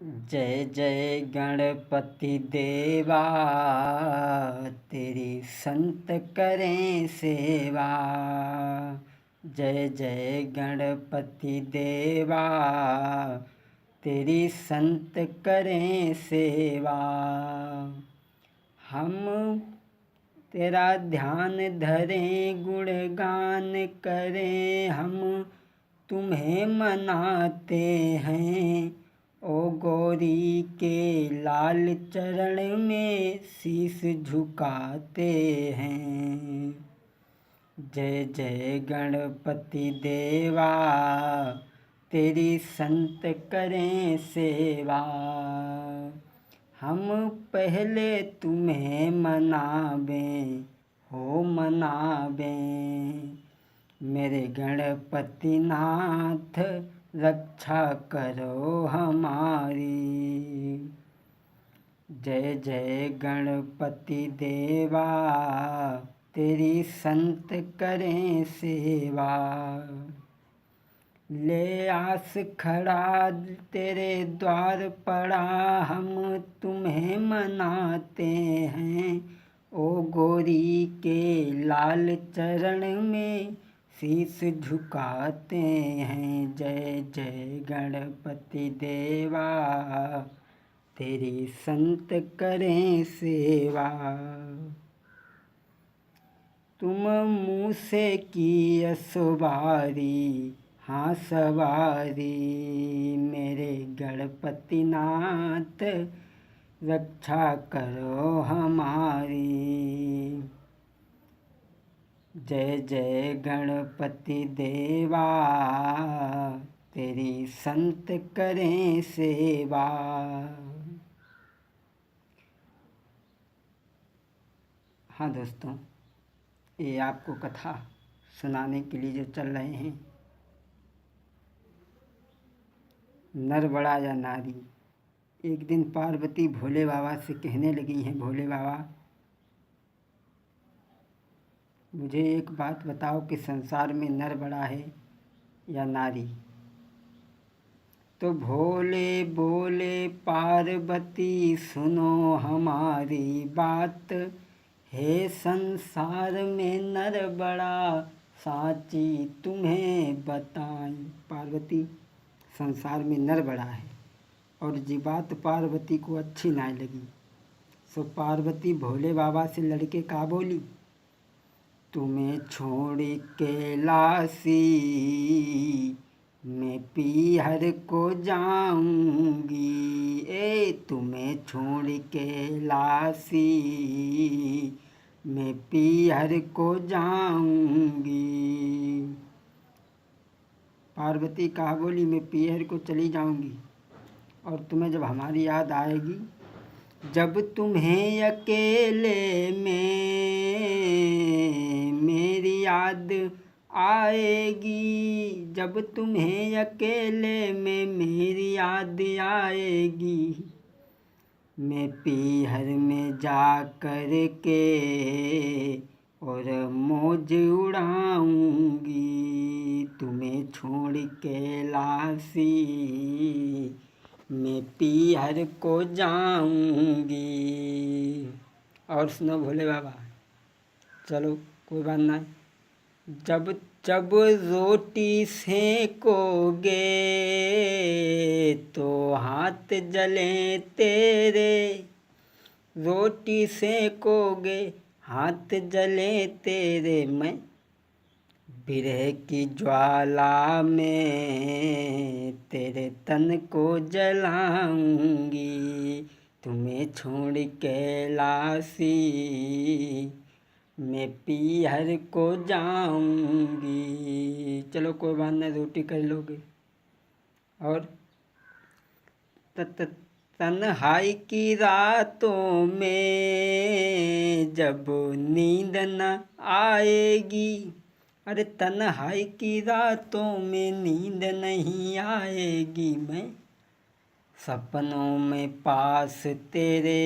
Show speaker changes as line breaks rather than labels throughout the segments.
जय जय गणपति देवा, तेरी संत करें सेवा। जय जय गणपति देवा, तेरी संत करें सेवा। हम तेरा ध्यान धरें, गुणगान करें, हम तुम्हें मनाते हैं। ओ गौरी के लाल चरण में शीश झुकाते हैं। जय जय गणपति देवा, तेरी संत करें सेवा। हम पहले तुम्हें मनावें, हो मनावें। मेरे गणपति नाथ रक्षा करो हमारी। जय जय गणपति देवा, तेरी संत करें सेवा। ले आस खड़ा तेरे द्वार पड़ा, हम तुम्हें मनाते हैं। ओ गौरी के लाल चरण में शीश झुकाते हैं। जय जय गणपति देवा, तेरी संत करें सेवा। तुम मूसे की असवारी, हाँ सवारी, मेरे गणपति नाथ रक्षा करो हमारी। जय जय गणपति देवा, तेरी संत करें सेवा। हाँ दोस्तों, ये आपको कथा सुनाने के लिए जो चल रहे हैं, नर बड़ा या नारी। एक दिन पार्वती भोले बाबा से कहने लगी हैं, भोले बाबा मुझे एक बात बताओ कि संसार में नर बड़ा है या नारी। तो भोले बोले पार्वती सुनो हमारी बात, हे संसार में नर बड़ा साची तुम्हें बताई। पार्वती, संसार में नर बड़ा है। और ये बात पार्वती को अच्छी ना लगी। सो पार्वती भोले बाबा से लड़के का बोली, तुम्हें छोड़ कैलासी मैं पीहर को जाऊंगी। ए तुम्हें छोड़ कैलासी मैं पीहर को जाऊंगी। पार्वती कहा बोली, मैं पीहर को चली जाऊंगी और तुम्हें जब हमारी याद आएगी, जब तुम्हें अकेले में मेरी याद आएगी, जब तुम्हें अकेले में मेरी याद आएगी, मैं पीहर में जा कर के और मौज उड़ाऊंगी। तुम्हें छोड़ कैलासी मैं पीहर को जाऊंगी। और सुनो भोले बाबा, चलो कोई बात ना। जब जब रोटी सेकोगे तो हाथ जले तेरे, रोटी सेकोगे हाथ जले तेरे, मैं विरह की ज्वाला में तेरे तन को जलाऊंगी। तुम्हें छोड़ कैलासी मैं पीहर को जाऊंगी। चलो कोई बात नहीं, रोटी कर लोगे। और तन्हाई की रातों में जब नींद न आएगी, अरे तन्हाई की रातों में नींद नहीं आएगी, मैं सपनों में पास तेरे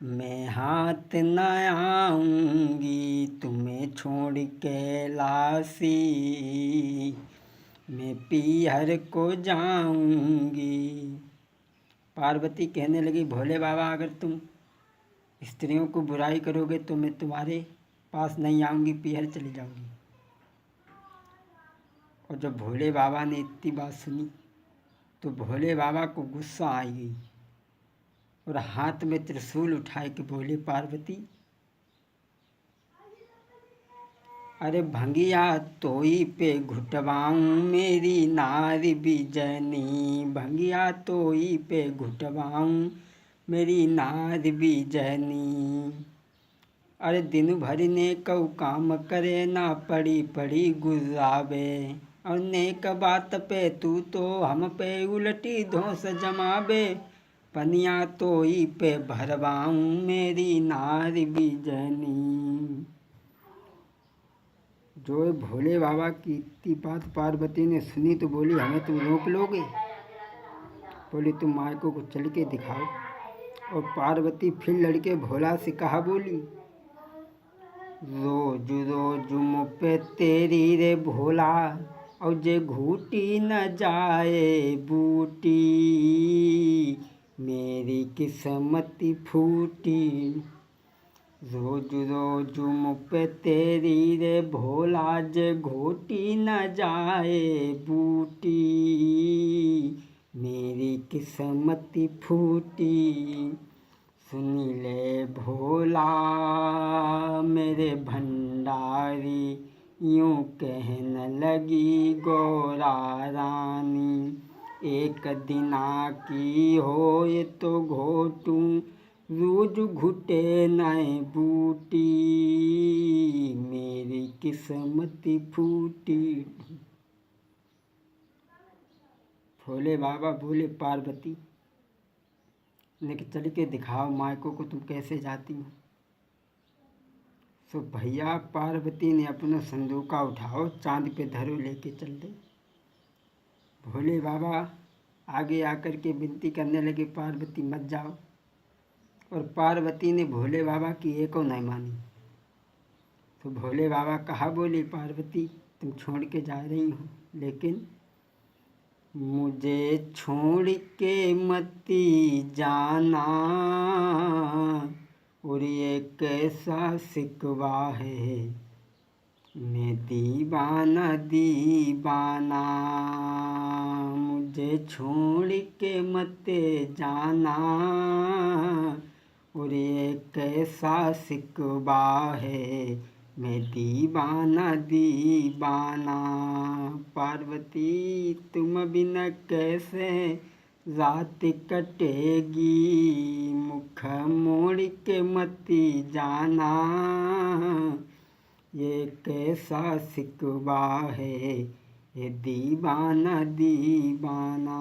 मैं हाथ न आऊंगी। तुम्हें छोड़ कैलासी मैं पीहर को जाऊंगी। पार्वती कहने लगी, भोले बाबा अगर तुम स्त्रियों को बुराई करोगे तो मैं तुम्हारे पास नहीं आऊंगी, पीहर चली जाऊंगी। और जब भोले बाबा ने इतनी बात सुनी तो भोले बाबा को गुस्सा आ गई और हाथ में त्रिशूल उठाए के बोले, पार्वती अरे भंगिया तोई पे घुटवाऊं मेरी नारी बीजनी, भंगिया तोई पे घुटवाऊं मेरी नारी बीजनी। अरे दिन भर ने कऊ काम करे ना पड़ी पड़ी गुजावे, और नेक बात पे तू तो हम पे उलटी धौंस जमावे, पनिया तोई पे भरवाऊं मेरी नारी बीजनी। जो भोले बाबा की इतनी बात पार्वती ने सुनी तो बोली, हमें तुम रोक लोगे? बोली, तुम मायको को चल के दिखाओ। और पार्वती फिर लड़के भोला से कहा बोली, रोज रोज मुँह पे तेरी रे भोला, और जे घूटी न जाए बूटी, मेरी किस्मत फूटी। रोज रोज मुँह पे तेरी रे भोला, जे घोटी न जाए बूटी, मेरी किस्मत फूटी। सुनी ले भोला मेरे भंडारी, यूं कहने लगी गौरा रानी, एक दिना की हो ये तो घोटूं, रोज घुटे नए बूटी, मेरी किस्मत फूटी। भोले बाबा बोले, पार्वती लेकिन चल के दिखाओ मायको को तुम कैसे जाती हो। सो भैया पार्वती ने अपना संदूका उठाओ, चांद पे धरो, लेके चल दे। भोले बाबा आगे आकर के विनती करने लगे, पार्वती मत जाओ। और पार्वती ने भोले बाबा की एको नहीं मानी। तो भोले बाबा कहा बोली, पार्वती तुम छोड़ के जा रही हो, लेकिन मुझे छोड़ के मती जाना, और ये कैसा सिकवा है, मैं दीवाना दीवाना, मुझे छोड़ के मत जाना, और ये कैसा सिकवा है, मैं दीवाना दीवाना। पार्वती तुम बिना कैसे रात कटेगी, मुख मोड़ के मती जाना, ये कैसा सिकवा है, ये दीवाना दीवाना।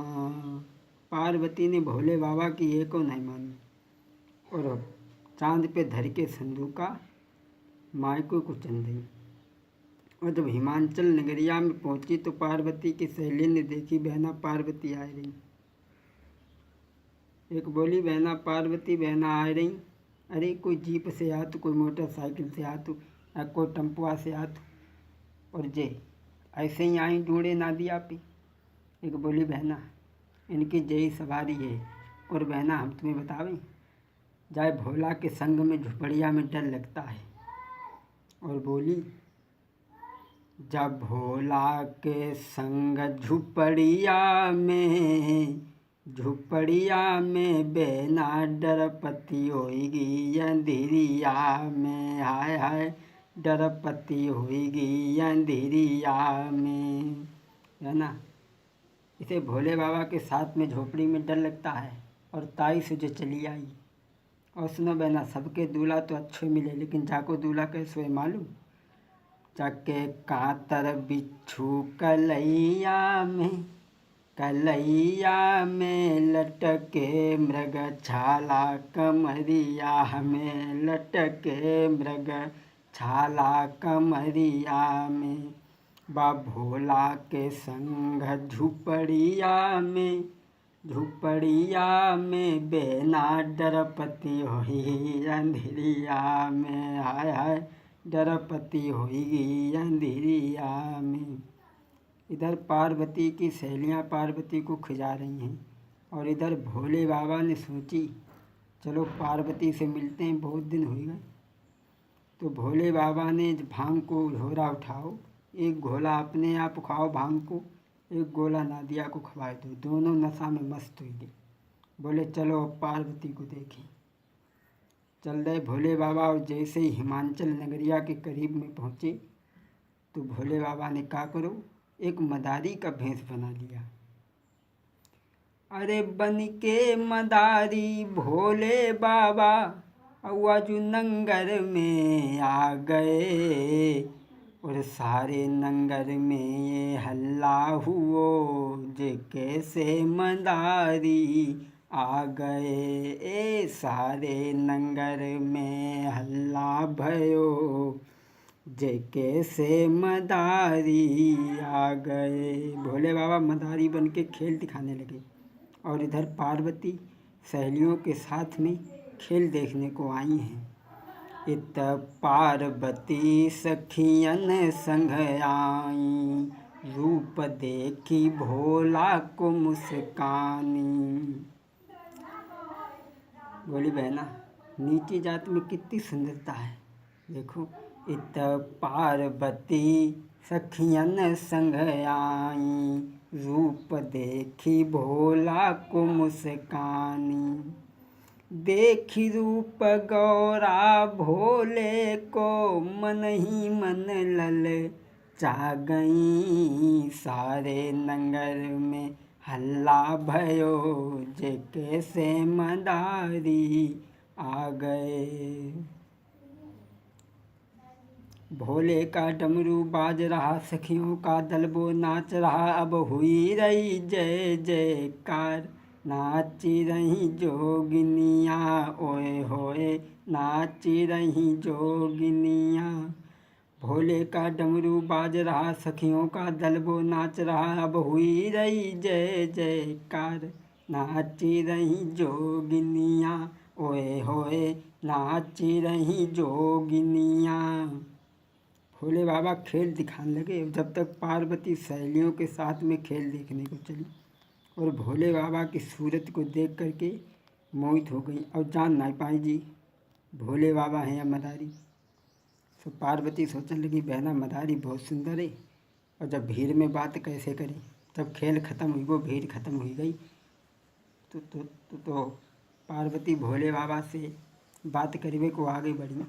पार्वती ने भोले बाबा की एको नहीं मानी और चांद पे धर के संदूका मायको को चल दी। और जब हिमाचल नगरिया में पहुंची तो पार्वती की सहेली ने देखी बहना पार्वती आ रही। एक बोली, बहना पार्वती बहना आ रही, अरे कोई जीप से आ तो, कोई मोटरसाइकिल से आ तो, या कोई टम्पुआ से आ तो, और जे ऐसे ही आई ढूंढे नादिया पे। एक बोली, बहना इनकी जय सवारी है, और बहना हम तुम्हें बतावें, जाए भोला के संग में झुपड़िया में डर लगता है। और बोली, जब भोला के संग झुपड़िया में बेना डरपति होएगी अंधेरिया में, हाय हाय डरपति होएगी अंधेरिया में, है ना। इसे भोले बाबा के साथ में झोपड़ी में डर लगता है और ताई से जो चली आई। और सुनो बहना, सबके दूल्हा तो अच्छे मिले, लेकिन जाको दूल्हा कैसे हुए मालूम? चके कातर बिच्छू कलैया में लटके मृग छाला कमरिया में, लटके मृग छाला कमरिया में, बा भोला के संग झुपड़िया में बेना डरपति होई अंधेरिया में, हाय हाय डरपति होई अंधेरिया में। इधर पार्वती की सहेलियाँ पार्वती को खिजा रही हैं और इधर भोले बाबा ने सोची चलो पार्वती से मिलते हैं, बहुत दिन हो गए। तो भोले बाबा ने भांग को झोरा उठाओ, एक गोला अपने आप खाओ भांग को, एक गोला नादिया को खवाए दो। दोनों नशा में मस्त हुई गए। बोले चलो अब पार्वती को देखें। चल रहे भोले बाबा और जैसे ही हिमाचल नगरिया के करीब में पहुँचे तो भोले बाबा ने क्या करो, एक मदारी का भेष बना लिया। अरे बन के मदारी भोले बाबा अवाजू नंगर में आ गए, और सारे नंगर में ये हल्ला हुओ जे कैसे मदारी आ गए। ए सारे नंगर में हल्ला भयो जे कैसे मदारी आ गए। भोले बाबा मदारी बन के खेल दिखाने लगे और इधर पार्वती सहेलियों के साथ में खेल देखने को आई हैं। इत पार्वती सखियन संग आई, रूप देखी भोला को मुस्कानी। बोली बहना, नीची जात में कितनी सुंदरता है, देखो। इत पार्वती सखियन संग आई, रूप देखी भोला को मुस्कानी। देखी रूप गौरा भोले को मन ही मन लल चा गई। सारे नंगर में हल्ला भयो जे कैसे मदारी आ गए। भोले का डमरू बाज रहा, सखियों का दल वो नाच रहा। अब हुई रही जय जयकार, नाची रही जोगिनिया ओए होए, नाची रही जोगिनिया। भोले का डमरू बाज रहा, सखियों का दल वो नाच रहा। अब हुई रही जय जयकार, नाची रही जोगिनिया ओए होए, नाची रही जोगिनिया। भोले बाबा खेल दिखाने लगे जब तक पार्वती सहेलियों के साथ में खेल देखने को चली, और भोले बाबा की सूरत को देख करके मोहित हो गई और जान नहीं पाई जी भोले बाबा हैं या मदारी। तो पार्वती सोचने लगी बहना मदारी बहुत सुंदर है, और जब भीड़ में बात कैसे करें। जब खेल ख़त्म हुई, वो भीड़ ख़त्म हो गई, तो पार्वती भोले बाबा से बात करने को आगे बढ़ी।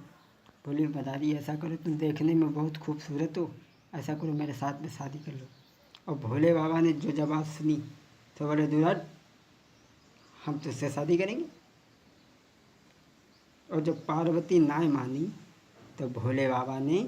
बोली मदारी ऐसा करो, तुम देखने में बहुत खूबसूरत हो, ऐसा करो मेरे साथ में शादी कर लो। और भोले बाबा ने जो जवाब सुनी तो बोले दूर, हम तुझसे शादी करेंगे। और जब पार्वती ना मानी तो भोले बाबा ने